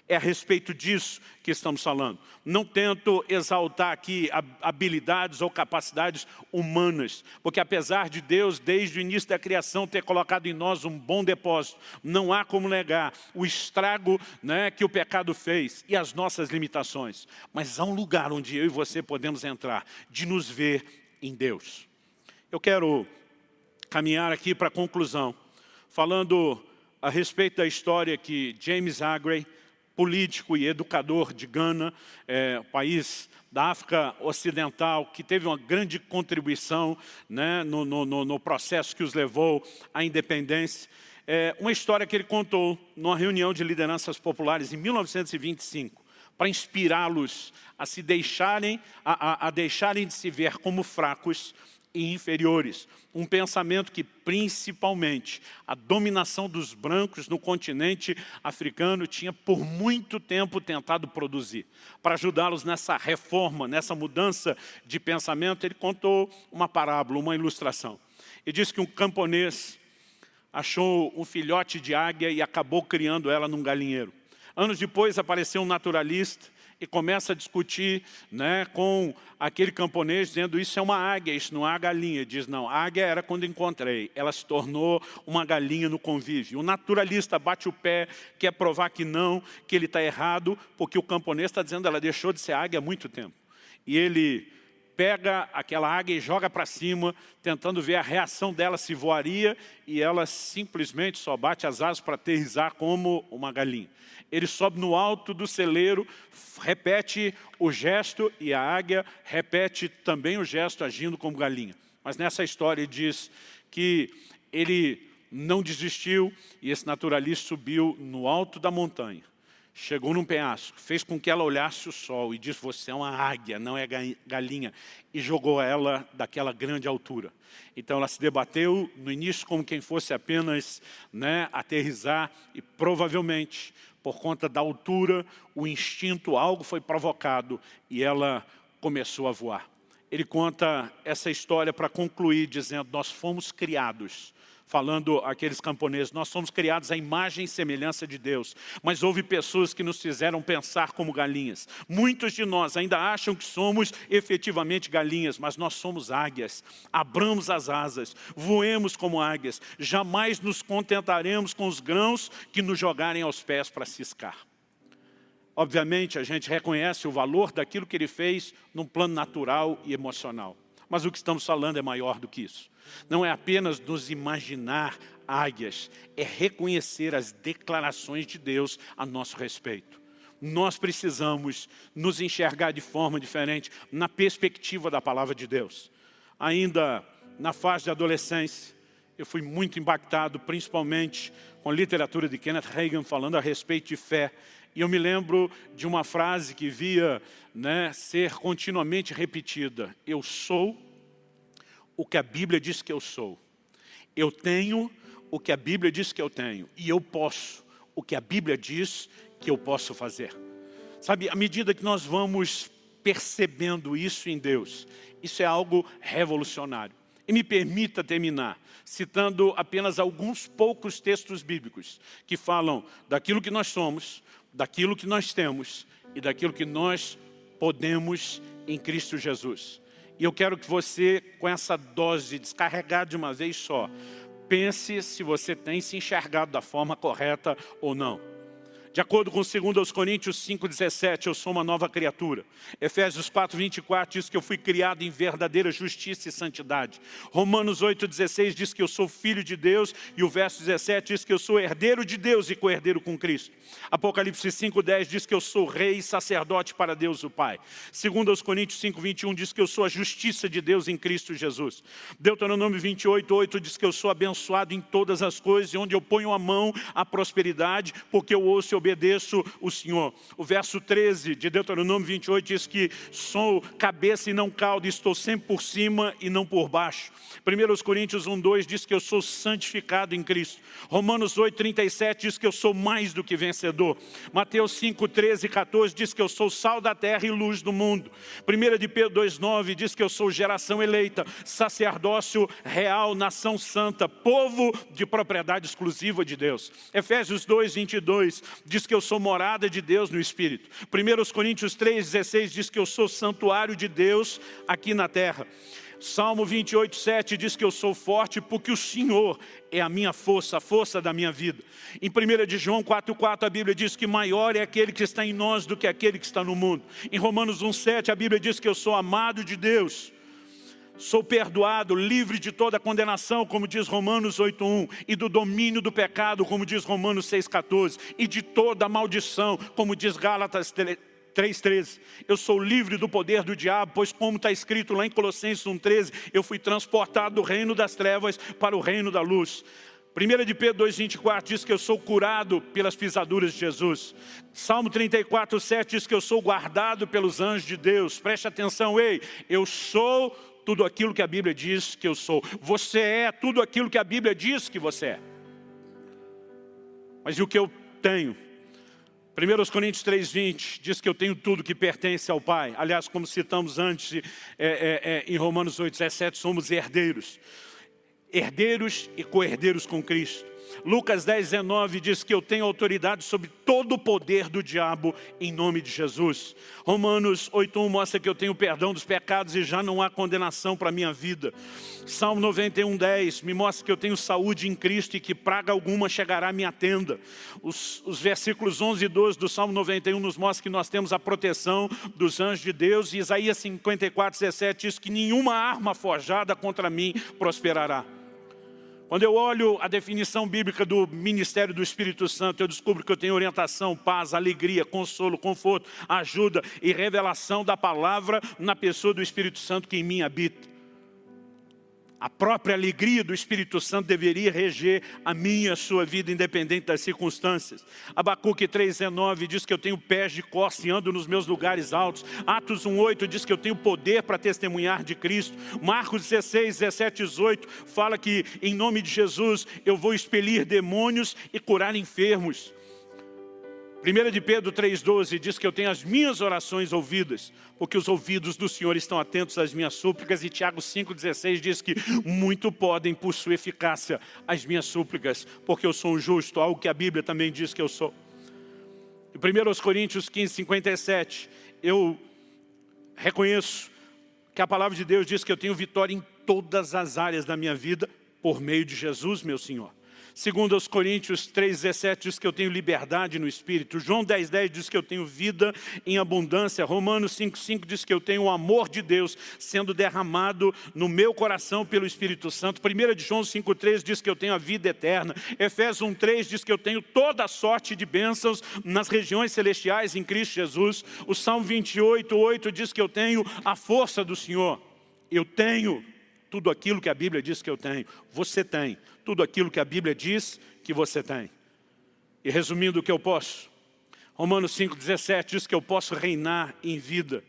É a respeito disso que estamos falando. Não tento exaltar aqui habilidades ou capacidades humanas, porque apesar de Deus, desde o início da criação, ter colocado em nós um bom depósito, não há como negar o estrago, né, que o pecado fez e as nossas limitações. Mas há um lugar onde eu e você podemos entrar, de nos ver em Deus. Eu quero caminhar aqui para a conclusão, falando a respeito da história que James Aggrey, político e educador de Gana, país da África Ocidental, que teve uma grande contribuição, né, no processo que os levou à independência. Uma história que ele contou numa reunião de lideranças populares em 1925, para inspirá-los a se deixarem, a deixarem de se ver como fracos e inferiores. Um pensamento que, principalmente, a dominação dos brancos no continente africano tinha por muito tempo tentado produzir. Para ajudá-los nessa reforma, nessa mudança de pensamento, ele contou uma parábola, uma ilustração. E diz que um camponês achou um filhote de águia e acabou criando ela num galinheiro. Anos depois apareceu um naturalista e começa a discutir, né, com aquele camponês, dizendo: isso é uma águia, isso não é uma galinha. Ele diz: não, a águia era quando encontrei, ela se tornou uma galinha no convívio. O naturalista bate o pé, quer provar que não, que ele está errado, porque o camponês está dizendo: ela deixou de ser águia há muito tempo. E ele pega aquela águia e joga para cima, tentando ver a reação dela, se voaria, e ela simplesmente só bate as asas para aterrissar como uma galinha. Ele sobe no alto do celeiro, repete o gesto, e a águia repete também o gesto, agindo como galinha. Mas nessa história ele diz que ele não desistiu, e esse naturalista subiu no alto da montanha. Chegou num penhasco, fez com que ela olhasse o sol e disse: você é uma águia, não é galinha. E jogou ela daquela grande altura. Então ela se debateu no início como quem fosse apenas, né, aterrissar. E provavelmente, por conta da altura, o instinto, algo foi provocado e ela começou a voar. Ele conta essa história para concluir dizendo: nós fomos criados, falando àqueles camponeses, nós somos criados à imagem e semelhança de Deus. Mas houve pessoas que nos fizeram pensar como galinhas. Muitos de nós ainda acham que somos efetivamente galinhas, mas nós somos águias. Abramos as asas, voemos como águias. Jamais nos contentaremos com os grãos que nos jogarem aos pés para ciscar. Obviamente, a gente reconhece o valor daquilo que ele fez num plano natural e emocional. Mas o que estamos falando é maior do que isso. Não é apenas nos imaginar águias, é reconhecer as declarações de Deus a nosso respeito. Nós precisamos nos enxergar de forma diferente na perspectiva da palavra de Deus. Ainda na fase de adolescência, eu fui muito impactado, principalmente com a literatura de Kenneth Hagin falando a respeito de fé. E eu me lembro de uma frase que via, né, ser continuamente repetida: eu sou o que a Bíblia diz que eu sou. Eu tenho o que a Bíblia diz que eu tenho. E eu posso o que a Bíblia diz que eu posso fazer. Sabe, à medida que nós vamos percebendo isso em Deus, isso é algo revolucionário. E me permita terminar citando apenas alguns poucos textos bíblicos que falam daquilo que nós somos, daquilo que nós temos e daquilo que nós podemos em Cristo Jesus. E eu quero que você, com essa dose descarregada de uma vez só, pense se você tem se enxergado da forma correta ou não. De acordo com 2 Coríntios 5,17, eu sou uma nova criatura. Efésios 4,24 diz que eu fui criado em verdadeira justiça e santidade. Romanos 8,16 diz que eu sou filho de Deus. E o verso 17 diz que eu sou herdeiro de Deus e co-herdeiro com Cristo. Apocalipse 5,10 diz que eu sou rei e sacerdote para Deus o Pai. 2 Coríntios 5,21 diz que eu sou a justiça de Deus em Cristo Jesus. Deuteronômio 28,8 diz que eu sou abençoado em todas as coisas, e onde eu ponho a mão à prosperidade, porque eu ouço e obedeço o Senhor. O verso 13 de Deuteronômio 28 diz que sou cabeça e não cauda, estou sempre por cima e não por baixo. 1 Coríntios 1,2 diz que eu sou santificado em Cristo. Romanos 8,37 diz que eu sou mais do que vencedor. Mateus 5,13 e 14 diz que eu sou sal da terra e luz do mundo. 1 de Pedro 2,9 diz que eu sou geração eleita, sacerdócio real, nação santa, povo de propriedade exclusiva de Deus. Efésios 2,22 diz que eu sou morada de Deus no Espírito. 1 Coríntios 3,16 diz que eu sou santuário de Deus aqui na terra. Salmo 28,7 diz que eu sou forte porque o Senhor é a minha força, a força da minha vida. Em 1 de João 4,4 a Bíblia diz que maior é aquele que está em nós do que aquele que está no mundo. Em Romanos 1,7 a Bíblia diz que eu sou amado de Deus. Sou perdoado, livre de toda condenação, como diz Romanos 8,1, e do domínio do pecado, como diz Romanos 6,14, e de toda maldição, como diz Gálatas 3,13. Eu sou livre do poder do diabo, pois como está escrito lá em Colossenses 1,13, eu fui transportado do reino das trevas para o reino da luz. 1 de Pedro 2,24 diz que eu sou curado pelas pisaduras de Jesus. Salmo 34,7 diz que eu sou guardado pelos anjos de Deus. Preste atenção, ei, eu sou tudo aquilo que a Bíblia diz que eu sou. Você é tudo aquilo que a Bíblia diz que você é. Mas e o que eu tenho? 1 Coríntios 3,20 diz que eu tenho tudo que pertence ao Pai. Aliás, como citamos antes em Romanos 8,17, somos herdeiros. herdeiros e co-herdeiros com Cristo. Lucas 10:19 diz que eu tenho autoridade sobre todo o poder do diabo em nome de Jesus. Romanos 8:1 mostra que eu tenho perdão dos pecados e já não há condenação para a minha vida. Salmo 91:10 me mostra que eu tenho saúde em Cristo e que praga alguma chegará à minha tenda. Os versículos 11 e 12 do Salmo 91 nos mostram que nós temos a proteção dos anjos de Deus. E Isaías 54:17 diz que nenhuma arma forjada contra mim prosperará. Quando eu olho a definição bíblica do ministério do Espírito Santo, eu descubro que eu tenho orientação, paz, alegria, consolo, conforto, ajuda e revelação da palavra na pessoa do Espírito Santo que em mim habita. A própria alegria do Espírito Santo deveria reger a minha e a sua vida, independente das circunstâncias. Abacuque 3:19 diz que eu tenho pés de costa e ando nos meus lugares altos. Atos 1:8 diz que eu tenho poder para testemunhar de Cristo. Marcos 16:17-18 fala que em nome de Jesus eu vou expelir demônios e curar enfermos. 1 de Pedro 3:12 diz que eu tenho as minhas orações ouvidas, porque os ouvidos do Senhor estão atentos às minhas súplicas. E Tiago 5:16 diz que muito podem por sua eficácia as minhas súplicas, porque eu sou um justo, algo que a Bíblia também diz que eu sou. Em 1 Coríntios 15:57, eu reconheço que a palavra de Deus diz que eu tenho vitória em todas as áreas da minha vida, por meio de Jesus, meu Senhor. Segundo aos Coríntios 3:17 diz que eu tenho liberdade no Espírito. João 10:10 diz que eu tenho vida em abundância. Romanos 5:5 diz que eu tenho o amor de Deus sendo derramado no meu coração pelo Espírito Santo. 1 de João 5:3 diz que eu tenho a vida eterna. Efésios 1:3 diz que eu tenho toda a sorte de bênçãos nas regiões celestiais em Cristo Jesus. O Salmo 28:8 diz que eu tenho a força do Senhor. Eu tenho tudo aquilo que a Bíblia diz que eu tenho. Você tem tudo aquilo que a Bíblia diz que você tem. E resumindo o que eu posso, Romanos 5:17 diz que eu posso reinar em vida.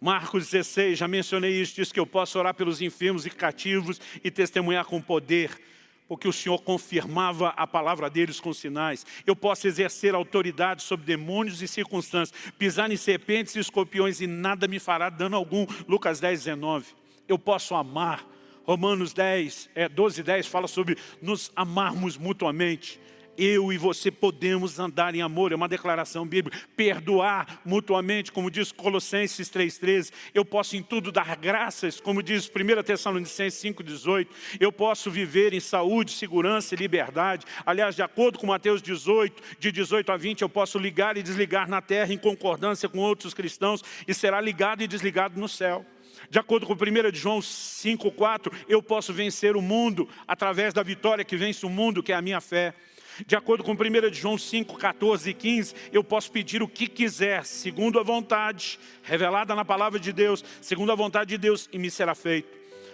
Marcos 16, já mencionei isso, diz que eu posso orar pelos enfermos e cativos e testemunhar com poder, porque o Senhor confirmava a palavra deles com sinais. Eu posso exercer autoridade sobre demônios e circunstâncias, pisar em serpentes e escorpiões e nada me fará dano algum. Lucas 10:19. Eu posso amar. Romanos 12:10 fala sobre nos amarmos mutuamente. Eu e você podemos andar em amor, é uma declaração bíblica. Perdoar mutuamente, como diz Colossenses 3:13. Eu posso em tudo dar graças, como diz 1 Tessalonicenses 5:18. Eu posso viver em saúde, segurança e liberdade. Aliás, de acordo com Mateus 18, de 18 a 20, eu posso ligar e desligar na terra em concordância com outros cristãos e será ligado e desligado no céu. De acordo com 1 de João 5:4, eu posso vencer o mundo através da vitória que vence o mundo, que é a minha fé. De acordo com 1 de João 5:14 e 15, eu posso pedir o que quiser, segundo a vontade, revelada na palavra de Deus, segundo a vontade de Deus, e me será feito.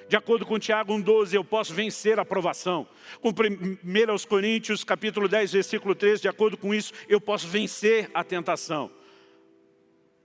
De acordo com Tiago 1:12, eu posso vencer a provação. Com 1 aos Coríntios, capítulo 10, versículo 13, de acordo com isso, eu posso vencer a tentação.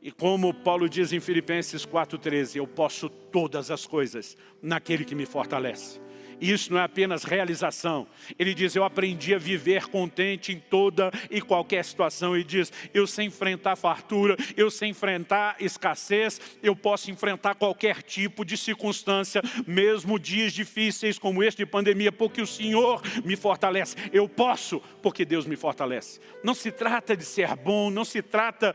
E como Paulo diz em Filipenses 4:13, eu posso todas as coisas naquele que me fortalece. E isso não é apenas realização. Ele diz, eu aprendi a viver contente em toda e qualquer situação. Ele diz, eu sei enfrentar fartura, eu sei enfrentar escassez, eu posso enfrentar qualquer tipo de circunstância, mesmo dias difíceis como este de pandemia, porque o Senhor me fortalece. Eu posso, porque Deus me fortalece. Não se trata de ser bom, não se trata,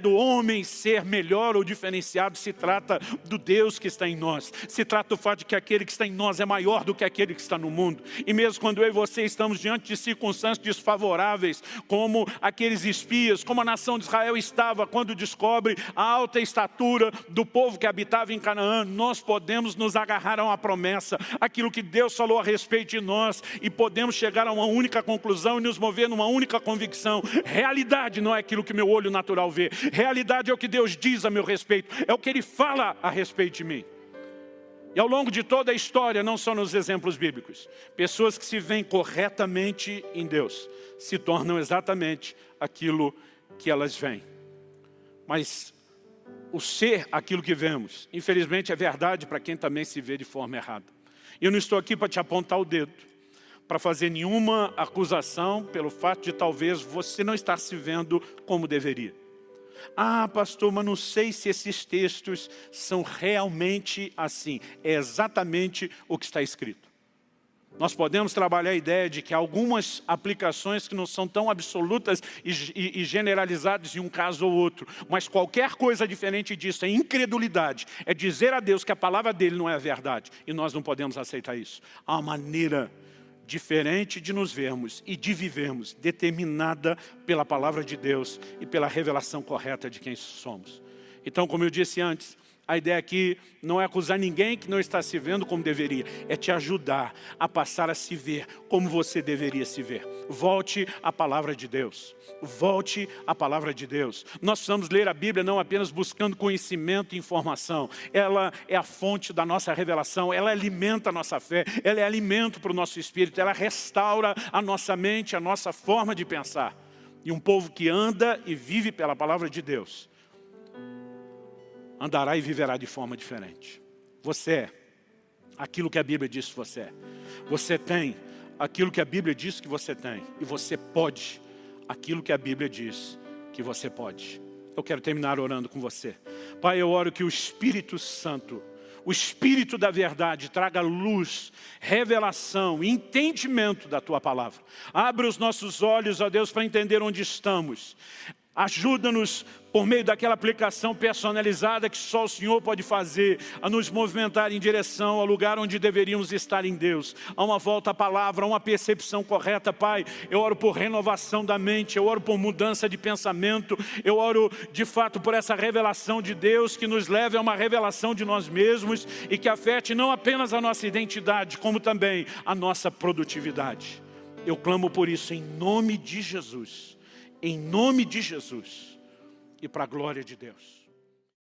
do homem ser melhor ou diferenciado, se trata do Deus que está em nós. Se trata do fato de que aquele que está em nós é maior do que aquele que está no mundo. E mesmo quando eu e você estamos diante de circunstâncias desfavoráveis, como aqueles espias, como a nação de Israel estava quando descobre a alta estatura do povo que habitava em Canaã, nós podemos nos agarrar a uma promessa, aquilo que Deus falou a respeito de nós, e podemos chegar a uma única conclusão e nos mover numa única convicção. Realidade não é aquilo que meu olho natural vê. Realidade é o que Deus diz a meu respeito, é o que Ele fala a respeito de mim. E ao longo de toda a história, não só nos exemplos bíblicos, pessoas que se veem corretamente em Deus, se tornam exatamente aquilo que elas veem. Mas o ser aquilo que vemos, infelizmente é verdade para quem também se vê de forma errada. E eu não estou aqui para te apontar o dedo, para fazer nenhuma acusação pelo fato de talvez você não estar se vendo como deveria. Ah, pastor, mas não sei se esses textos são realmente assim. É exatamente o que está escrito. Nós podemos trabalhar a ideia de que algumas aplicações que não são tão absolutas e generalizadas em um caso ou outro, mas qualquer coisa diferente disso é incredulidade, é dizer a Deus que a palavra dele não é a verdade, e nós não podemos aceitar isso. Há uma maneira diferente de nos vermos e de vivermos, determinada pela palavra de Deus e pela revelação correta de quem somos. Então, como eu disse antes, a ideia aqui não é acusar ninguém que não está se vendo como deveria, é te ajudar a passar a se ver como você deveria se ver. Volte à palavra de Deus. Volte à palavra de Deus. Nós precisamos ler a Bíblia não apenas buscando conhecimento e informação. Ela é a fonte da nossa revelação, ela alimenta a nossa fé, ela é alimento para o nosso espírito, ela restaura a nossa mente, a nossa forma de pensar. E um povo que anda e vive pela palavra de Deus, andará e viverá de forma diferente. Você é aquilo que a Bíblia diz que você é. Você tem aquilo que a Bíblia diz que você tem. E você pode aquilo que a Bíblia diz que você pode. Eu quero terminar orando com você. Pai, eu oro que o Espírito Santo, o Espírito da verdade, traga luz, revelação, entendimento da Tua palavra. Abre os nossos olhos, ó Deus, para entender onde estamos. Ajuda-nos, por meio daquela aplicação personalizada que só o Senhor pode fazer, a nos movimentar em direção ao lugar onde deveríamos estar em Deus. A uma volta à palavra, a uma percepção correta, Pai. Eu oro por renovação da mente, eu oro por mudança de pensamento, eu oro de fato por essa revelação de Deus que nos leve a uma revelação de nós mesmos e que afete não apenas a nossa identidade, como também a nossa produtividade. Eu clamo por isso em nome de Jesus. Em nome de Jesus e para a glória de Deus.